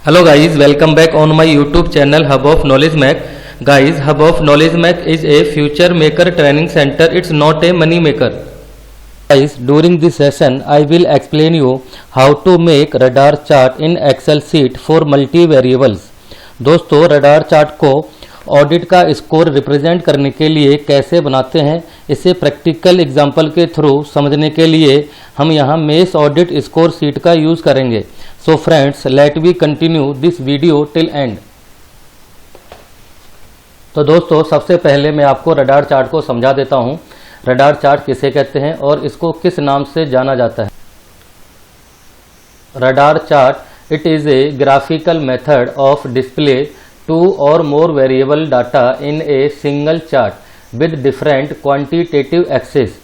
Hello guys, welcome back on my YouTube channel Hub of Knowledge Mac. Guys, Hub of Knowledge Mac is a future maker training center. It's not a money maker. Guys, during this session I will explain you how to make radar chart in Excel sheet for multi variables. दोस्तों, radar chart को audit का score represent करने के लिए कैसे बनाते हैं, इसे प्रैक्टिकल एग्जांपल के थ्रू समझने के लिए हम यहाँ मेस ऑडिट स्कोर शीट का यूज़ करेंगे. So friends, let we continue this video till end. तो दोस्तों, सबसे पहले मैं आपको रडार चार्ट को समझा देता हूँ. रडार चार्ट किसे कहते हैं और इसको किस नाम से जाना जाता है. Radar chart, it is a graphical method of display two or more variable data in a single chart with different quantitative axes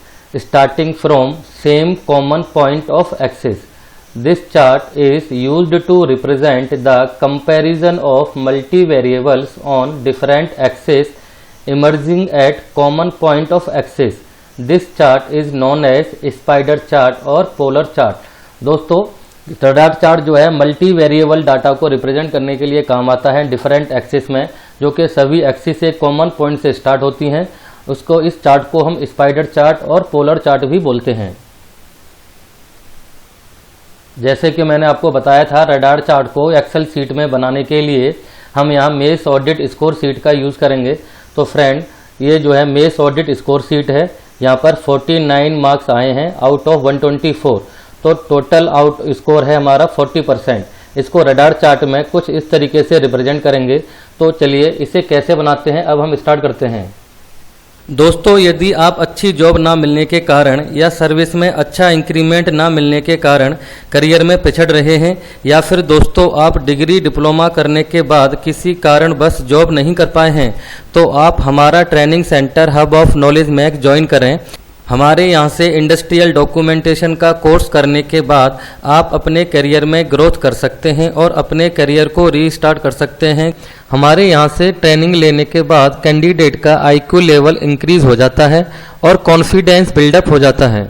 starting from same common point of axis. This chart is used to represent the comparison of multi-variables on different axes emerging at common point of axis. This chart is known as spider chart or polar chart. दोस्तों, radar chart जो है multi variable data को represent करने के लिए काम आता है डिफरेंट एक्सिस में, जो कि सभी एक्सिस से कॉमन पॉइंट से स्टार्ट होती हैं. उसको इस चार्ट को हम स्पाइडर चार्ट और पोलर चार्ट भी बोलते हैं. जैसे कि मैंने आपको बताया था, रडार चार्ट को एक्सेल सीट में बनाने के लिए हम यहाँ मेस ऑडिट स्कोर सीट का यूज़ करेंगे. तो फ्रेंड, ये जो है मेस ऑडिट स्कोर सीट है. यहाँ पर 49 मार्क्स आए हैं आउट ऑफ 124. तो टोटल आउट स्कोर है हमारा 40%. इसको रडार चार्ट में कुछ इस तरीके से रिप्रेजेंट करेंगे. तो चलिए इसे कैसे बनाते हैं अब हम स्टार्ट करते हैं. दोस्तों, यदि आप अच्छी जॉब ना मिलने के कारण या सर्विस में अच्छा इंक्रीमेंट ना मिलने के कारण करियर में पिछड़ रहे हैं, या फिर दोस्तों आप डिग्री डिप्लोमा करने के बाद किसी कारण बस जॉब नहीं कर पाए हैं, तो आप हमारा training centre hub of knowledge Mac join करें. हमारे यहाँ से इंडस्ट्रियल डॉक्यूमेंटेशन का कोर्स करने के बाद आप अपने करियर में ग्रोथ कर सकते हैं और अपने करियर को रीस्टार्ट कर सकते हैं. हमारे यहाँ से ट्रेनिंग लेने के बाद कैंडिडेट का आईक्यू लेवल इंक्रीज हो जाता है और कॉन्फिडेंस बिल्डअप हो जाता है,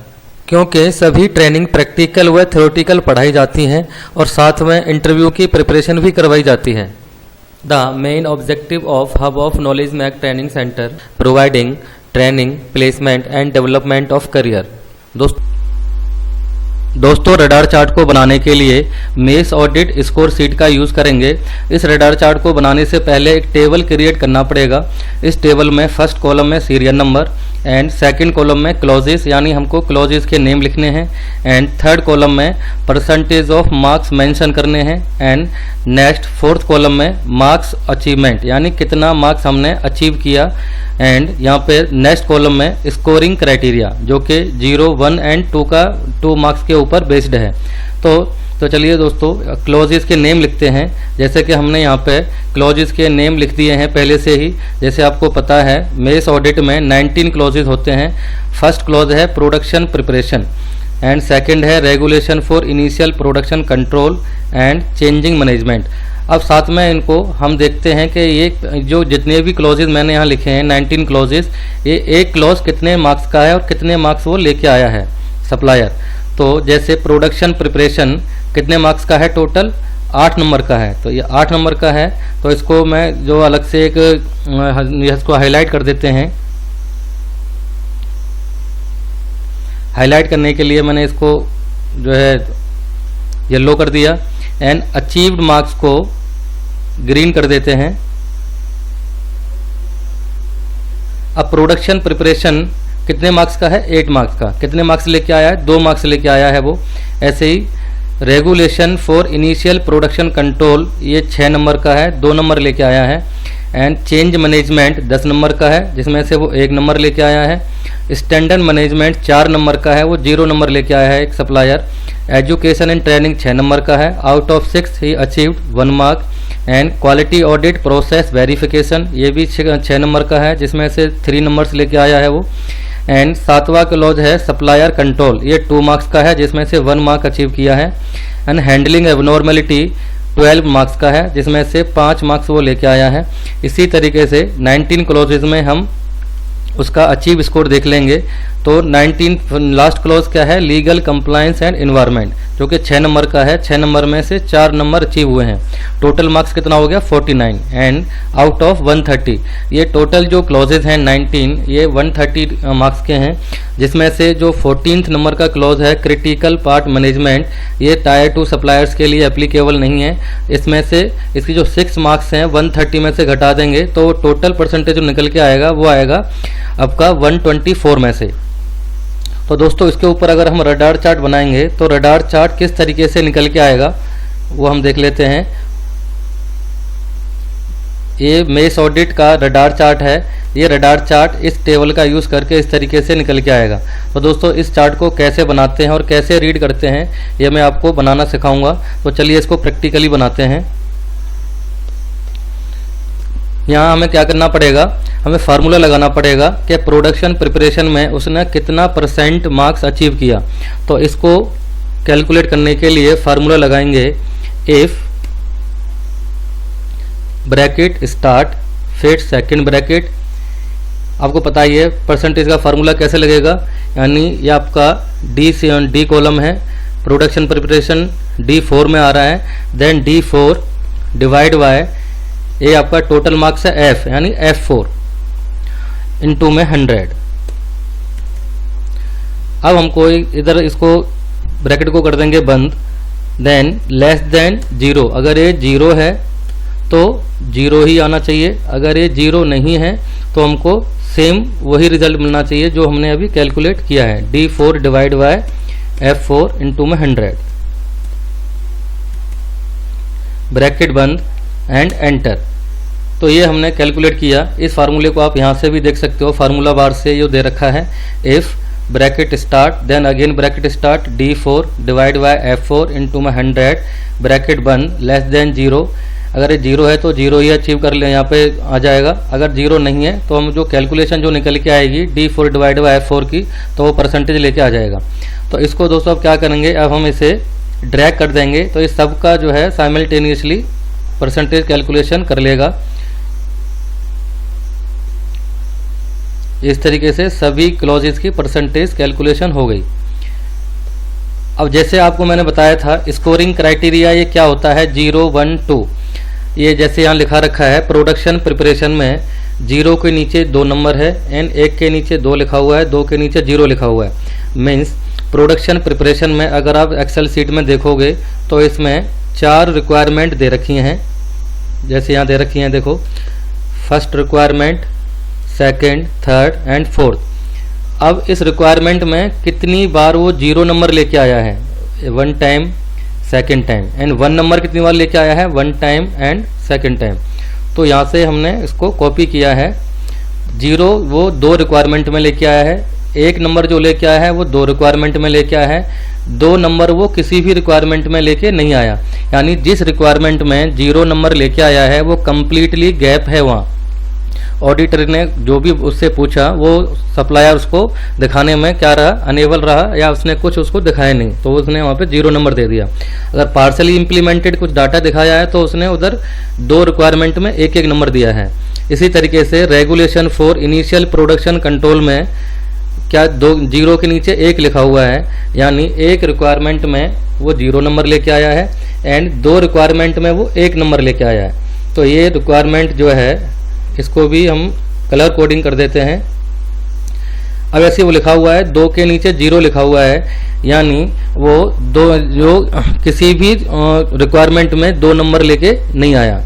क्योंकि सभी ट्रेनिंग प्रैक्टिकल व थ्योरेटिकल पढ़ाई जाती हैं और साथ में इंटरव्यू की प्रिपरेशन भी करवाई जाती है. The main objective of hub of knowledge Mac training centre providing training, placement and development of career. दोस्तों, रडार चार्ट को बनाने के लिए मेस ऑडिट स्कोर सीट का यूज़ करेंगे. इस रडार चार्ट को बनाने से पहले एक टेबल क्रिएट करना पड़ेगा. इस टेबल में फर्स्ट कॉलम में serial number and second column में क्लॉजेस, यानी हमको क्लॉजेस के नेम लिखने हैं, एंड थर्ड कॉलम में परसेंटेज ऑफ मार्क्स मेंशन करने हैं, एंड नेक्स्ट फोर्थ कॉलम में मार्क्स अचीवमेंट, यानी कितना मार्क्स हमने अचीव किया, एंड यहाँ पे नेक्स्ट कॉलम में स्कोरिंग क्राइटेरिया, जो कि 0, 1 एंड 2 का 2 मार्क्स के ऊपर बेस्ड है. तो चलिए दोस्तों, क्लॉजेस के नेम लिखते हैं. जैसे कि हमने यहाँ पे क्लॉजेस के नेम लिख दिए हैं पहले से ही. जैसे आपको पता है, मेस ऑडिट में 19 क्लॉजेस होते हैं. फर्स्ट क्लॉज है प्रोडक्शन प्रिपरेशन, एंड सेकंड है regulation for initial production control and changing management. अब साथ में इनको हम देखते हैं कि ये जो जितने भी क्लॉजेज मैंने यहाँ लिखे हैं 19 क्लॉजेज, ये एक क्लॉज कितने मार्क्स का है और कितने मार्क्स वो लेके आया है सप्लायर. तो जैसे प्रोडक्शन प्रिपरेशन कितने मार्क्स का है, टोटल 8 नंबर का है. तो ये 8 नंबर का है. तो इसको मैं जो अलग से एक इसको हाईलाइट कर देते हैं. हाईलाइट करने के लिए मैंने इसको जो है येलो कर दिया, एंड अचीव्ड मार्क्स को ग्रीन कर देते हैं. अब प्रोडक्शन प्रिपरेशन कितने मार्क्स का है, 8 मार्क्स का. कितने मार्क्स लेके आया है, 2 मार्क्स लेके आया है वो. ऐसे ही regulation for initial production control, ये 6 नंबर का है, 2 नंबर लेके आया है. एंड चेंज मैनेजमेंट 10 नंबर का है, जिसमें से वो 1 नंबर लेके आया है. स्टैंडर्ड मैनेजमेंट 4 नंबर का है, वो 0 नंबर लेके आया है एक supplier. Education and training 6 number का है, out of 6 he achieved 1 mark. And quality audit process verification, ये भी 6 नंबर का है, जिसमें से 3 नंबर्स लेके आया है वो. एंड 7वां क्लॉज है सप्लायर कंट्रोल, ये 2 मार्क्स का है, जिसमें से 1 मार्क अचीव किया है. एंड हैंडलिंग एबनॉर्मेलिटी 12 मार्क्स का है, जिसमें से 5 मार्क्स वो लेके आया है. इसी तरीके से 19 क्लॉजेज में हम उसका अचीव स्कोर देख लेंगे। तो 19 लास्ट क्लॉज क्या है, लीगल कंप्लायंस एंड एनवायरनमेंट, जो कि 6 नंबर का है। 6 नंबर में से 4 नंबर अचीव हुए हैं। टोटल मार्क्स कितना हो गया 49 एंड आउट ऑफ 130। ये टोटल जो क्लॉजेज हैं 19, ये 130 मार्क्स के हैं, जिसमें से जो 14th नंबर का क्लॉज है क्रिटिकल पार्ट मैनेजमेंट, ये टायर 2 सप्लायर्स के लिए एप्लीकेबल नहीं है। इसमें से इसकी जो 6 मार्क्स हैं 130 में से घटा देंगे तो टोटल परसेंटेज जो निकल के आएगा वो आएगा आपका 124 में से। तो दोस्तों इसके ऊपर अगर हम रडार चार्ट बनाएंगे तो रडार चार्ट किस तरीके से निकल के आएगा वो हम देख लेते हैं। ये मेस ऑडिट का रडार चार्ट है। ये रडार चार्ट इस टेबल का यूज़ करके इस तरीके से निकल के आएगा। तो दोस्तों इस चार्ट को कैसे बनाते हैं और कैसे रीड करते हैं ये मैं आपको बनाना सिखाऊंगा। तो चलिए इसको प्रैक्टिकली बनाते हैं। यहाँ हमें क्या करना पड़ेगा, हमें फार्मूला लगाना पड़ेगा कि प्रोडक्शन प्रिपरेशन में उसने कितना % मार्क्स अचीव किया। तो इसको कैलकुलेट करने के लिए फार्मूला लगाएंगे इफ ब्रैकेट स्टार्ट फिर सेकंड ब्रैकेट। आपको पता ही है परसेंटेज का फार्मूला कैसे लगेगा, यानी ये आपका डी कॉलम है, प्रोडक्शन प्रिपरेशन D4 में आ रहा है, देन D4 डिवाइड बाय ये आपका टोटल मार्क्स है F यानी F4 इनटू में 100। अब हमको इधर इसको ब्रैकेट को कर देंगे बंद, देन लेस देन 0। अगर ये 0 है तो 0 ही आना चाहिए, अगर ये 0 नहीं है तो हमको सेम वही रिजल्ट मिलना चाहिए जो हमने अभी कैलकुलेट किया है, D4 divide by F4 into में 100, ब्रैकेट बंद एंड एंटर। तो ये हमने कैलकुलेट किया। इस फार्मूले को आप यहाँ से भी देख सकते हो, फार्मूला बार से ये दे रखा है if bracket start then again bracket start D4 divide by F4 into में 100 ब्रैकेट बंद लेस देन 0। अगर ये 0 है तो 0 ही अचीव कर ले, यहाँ पे आ जाएगा। अगर 0 नहीं है तो हम जो कैलकुलेशन जो निकल के आएगी D4 डिवाइड बाय F4 की, तो वो परसेंटेज लेके आ जाएगा। तो इसको दोस्तों अब क्या करेंगे, अब हम इसे ड्रैग कर देंगे तो इस सब का जो है साइमल्टेनियसली परसेंटेज कैलकुलेशन कर लेगा। इस तरीके से सभी क्लॉजेस की परसेंटेज कैलकुलेशन हो गई। अब जैसे आपको मैंने बताया था स्कोरिंग क्राइटेरिया ये क्या होता है 0, 1, 2। ये जैसे यहाँ लिखा रखा है प्रोडक्शन प्रिपरेशन में 0 के नीचे 2 नंबर है एंड 1 के नीचे 2 लिखा हुआ है, 2 के नीचे 0 लिखा हुआ है। मीन्स प्रोडक्शन प्रिपरेशन में अगर आप एक्सेल सीट में देखोगे तो इसमें 4 रिक्वायरमेंट दे रखी हैं, जैसे यहाँ दे रखी हैं देखो, first requirement, second, third and fourth. अब इस रिक्वायरमेंट में कितनी बार वो 0 नंबर लेके आया है, 1 time, second time, and 1 number कितनी बार लेके आया है, 1 टाइम एंड सेकंड टाइम। तो यहाँ से हमने इसको कॉपी किया है। 0 वो 2 रिक्वायरमेंट में लेके आया है, 1 नंबर जो लेके आया है वो 2 रिक्वायरमेंट में लेके आया है, 2 नंबर वो किसी भी रिक्वायरमेंट में लेके नहीं आया। यानी जिस रिक्वायरमेंट में 0 नंबर लेके आया है वो कम्प्लीटली गैप है। वहाँ ऑडिटर ने जो भी उससे पूछा वो सप्लायर उसको दिखाने में क्या रहा, अनेबल रहा, या उसने कुछ उसको दिखाया नहीं, तो उसने वहाँ पे 0 नंबर दे दिया। अगर पार्सली इम्प्लीमेंटेड कुछ डाटा दिखाया है तो उसने उधर 2 रिक्वायरमेंट में 1-1 नंबर दिया है। इसी तरीके से regulation for initial production control में क्या 0 के नीचे 1 लिखा हुआ है, यानी 1 रिक्वायरमेंट में वो 0 नंबर लेके आया है एंड 2 रिक्वायरमेंट में वो 1 नंबर लेके आया है। तो ये रिक्वायरमेंट जो है इसको भी हम कलर कोडिंग कर देते हैं। अब ऐसे वो लिखा हुआ है 2 के नीचे 0 लिखा हुआ है, यानी वो 2 जो किसी भी रिक्वायरमेंट में 2 नंबर लेके नहीं आया।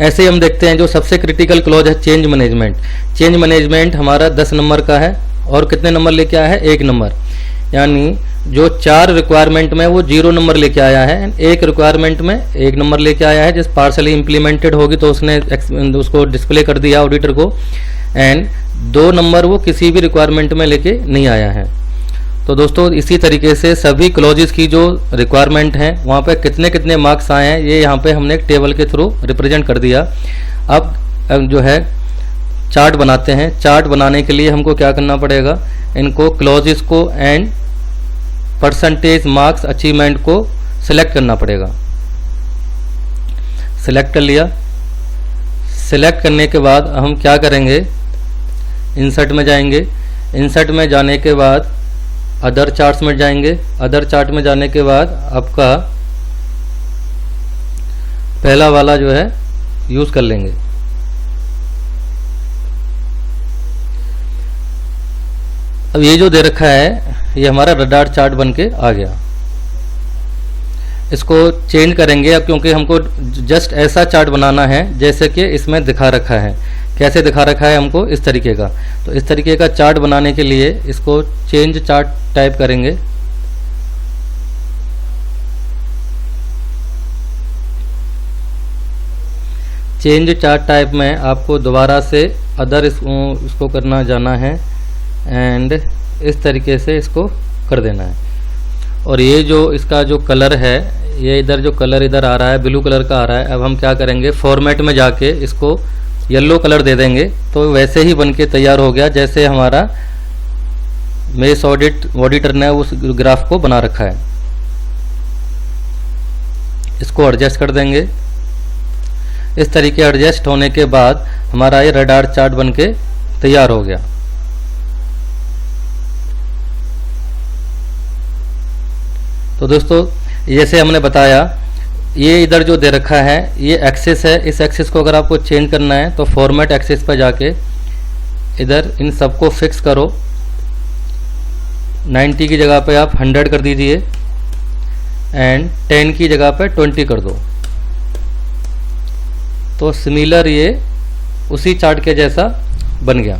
ऐसे ही हम देखते हैं जो सबसे क्रिटिकल क्लॉज है चेंज मैनेजमेंट। चेंज मैनेजमेंट हमारा 10 नंबर का है और कितने नंबर लेके आया है, 1 नंबर। यानी जो 4 रिक्वायरमेंट में वो 0 नंबर लेके आया है, 1 रिक्वायरमेंट में 1 नंबर लेके आया है। जिस पार्सली इम्प्लीमेंटेड होगी तो उसने उसको डिस्प्ले कर दिया ऑडिटर को, एंड 2 नंबर वो किसी भी रिक्वायरमेंट में लेके नहीं आया है। तो दोस्तों इसी तरीके से सभी क्लॉजेस की जो रिक्वायरमेंट हैं वहाँ पे कितने कितने मार्क्स आए हैं ये यहाँ पे हमने एक टेबल के थ्रू रिप्रेजेंट कर दिया। अब जो है चार्ट बनाते हैं। चार्ट बनाने के लिए हमको क्या करना पड़ेगा, इनको क्लॉजेस को एंड परसेंटेज मार्क्स अचीवमेंट को सिलेक्ट करना पड़ेगा। सिलेक्ट कर लिया। सिलेक्ट करने के बाद हम क्या करेंगे, इंसर्ट में जाएंगे। इंसर्ट में जाने के बाद अदर चार्ट्स में जाएंगे। अदर चार्ट में जाने के बाद आपका पहला वाला जो है यूज कर लेंगे। अब ये जो दे रखा है ये हमारा रडार चार्ट बन के आ गया। इसको चेंज करेंगे अब, क्योंकि हमको जस्ट ऐसा चार्ट बनाना है जैसे कि इसमें दिखा रखा है। कैसे दिखा रखा है हमको? इस तरीके का। तो इस तरीके का चार्ट बनाने के लिए इसको चेंज चार्ट टाइप करेंगे। चेंज चार्ट टाइप में आपको दोबारा से अदर इसको करना जाना है एंड इस तरीके से इसको कर देना है। और ये जो इसका जो कलर है, ये इधर जो कलर इधर आ रहा है ब्लू कलर का आ रहा है। अब हम क्या करेंगे, फॉर्मेट में जाके इसको येलो कलर दे देंगे। तो वैसे ही बन के तैयार हो गया जैसे हमारा मेस ऑडिटर ने उस ग्राफ को बना रखा है। इसको एडजस्ट कर देंगे। इस तरीके एडजस्ट होने के बाद हमारा ये रडार चार्ट बन के तैयार हो गया। तो दोस्तों जैसे हमने बताया, ये इधर जो दे रखा है ये एक्सिस है। इस एक्सिस को अगर आपको चेंज करना है तो फॉर्मेट एक्सिस पर जाके इधर इन सबको फिक्स करो। 90 की जगह पे आप 100 कर दीजिए एंड 10 की जगह पे 20 कर दो। तो सिमिलर ये उसी चार्ट के जैसा बन गया।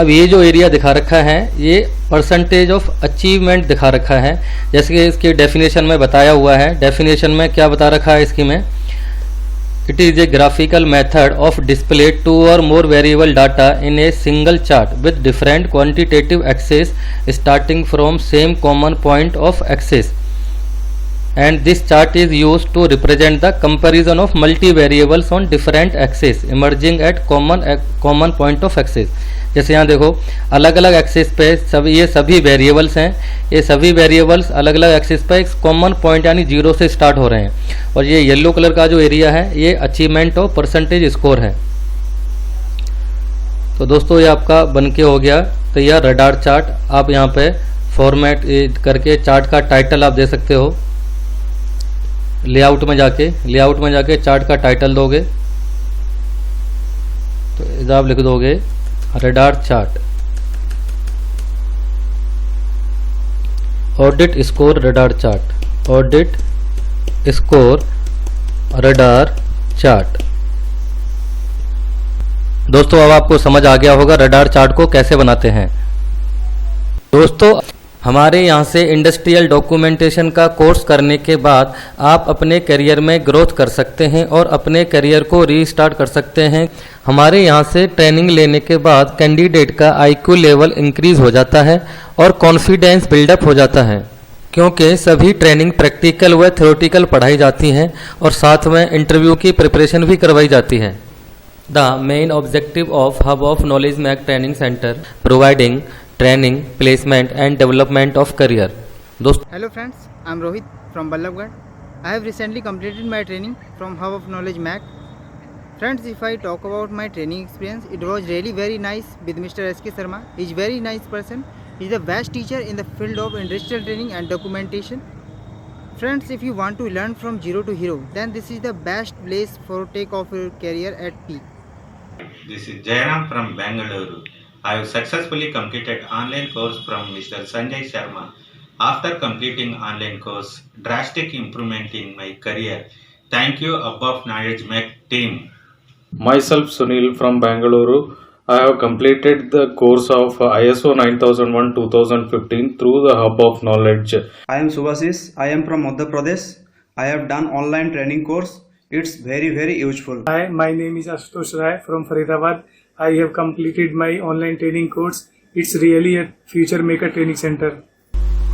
अब ये जो एरिया दिखा रखा है ये परसेंटेज ऑफ अचीवमेंट दिखा रखा है। जैसे कि इसके डेफिनेशन में बताया हुआ है। डेफिनेशन में क्या बता रखा है इसकी में, it is a graphical method of display 2 or more variable data in a single chart with different quantitative axes starting from same common point of axes, and this chart is used to represent the comparison of multi variables on different axes emerging at common point of axis। जैसे यहाँ देखो अलग अलग axis पे ये सभी variables हैं। ये सभी वेरिएबल्स अलग अलग एक्सिस पे एक कॉमन पॉइंट यानी 0 से स्टार्ट हो रहे हैं। और ये येलो कलर का जो एरिया है ये अचीवमेंट और परसेंटेज स्कोर है। तो दोस्तों ये आपका बन के हो गया तैयार रडार चार्ट। आप यहाँ पे फॉर्मेट करके चार्ट का टाइटल आप दे सकते हो। लेआउट में जाके चार्ट का टाइटल दोगे तो इधर आप लिख दोगे radar chart, audit score radar chart, audit score radar chart. दोस्तों अब आपको समझ आ गया होगा रडार चार्ट को कैसे बनाते हैं। दोस्तों हमारे यहाँ से इंडस्ट्रियल डॉक्यूमेंटेशन का कोर्स करने के बाद आप अपने करियर में ग्रोथ कर सकते हैं और अपने करियर को रीस्टार्ट कर सकते हैं। हमारे यहाँ से ट्रेनिंग लेने के बाद कैंडिडेट का IQ लेवल इंक्रीज हो जाता है और कॉन्फिडेंस बिल्डअप हो जाता है, क्योंकि सभी ट्रेनिंग प्रैक्टिकल व थ्योरेटिकल पढ़ाई जाती हैं और साथ में इंटरव्यू की प्रिपरेशन भी करवाई जाती है। The main objective of hub of knowledge Mac training centre providing training, placement and development of career। Hello friends, I am Rohit from Ballabgarh. I have recently completed my training from Hub of Knowledge MAC. Friends, if I talk about my training experience, it was really very nice with Mr. S.K. Sharma. He is very nice person. He is the best teacher in the field of industrial training and documentation. Friends, if you want to learn from zero to hero, then this is the best place for take off your career at peak. This is Jairam from Bangalore. I have successfully completed online course from Mr. Sanjay Sharma. After completing online course, drastic improvement in my career. Thank you Above Knowledge Mac team. Myself Sunil from Bangalore. I have completed the course of ISO 9001-2015 through the Hub of Knowledge. I am Subhasis. I am from Madhya Pradesh. I have done online training course. It's very useful. Hi, my name is Ashutosh Rai from Faridabad. I have completed my online training course. It's really a future maker training center.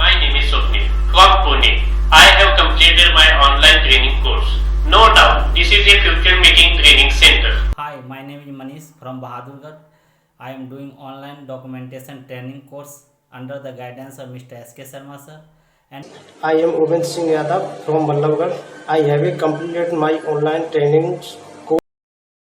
My name is Swapnil from Pune. I have completed my online training course. No doubt, this is a future making training center. Hi, my name is Manish from Bahadurgarh. I am doing online documentation training course under the guidance of Mr. S.K. Sharma sir. And I am Uben Singh Yadav from Ballabgarh. I have completed my online training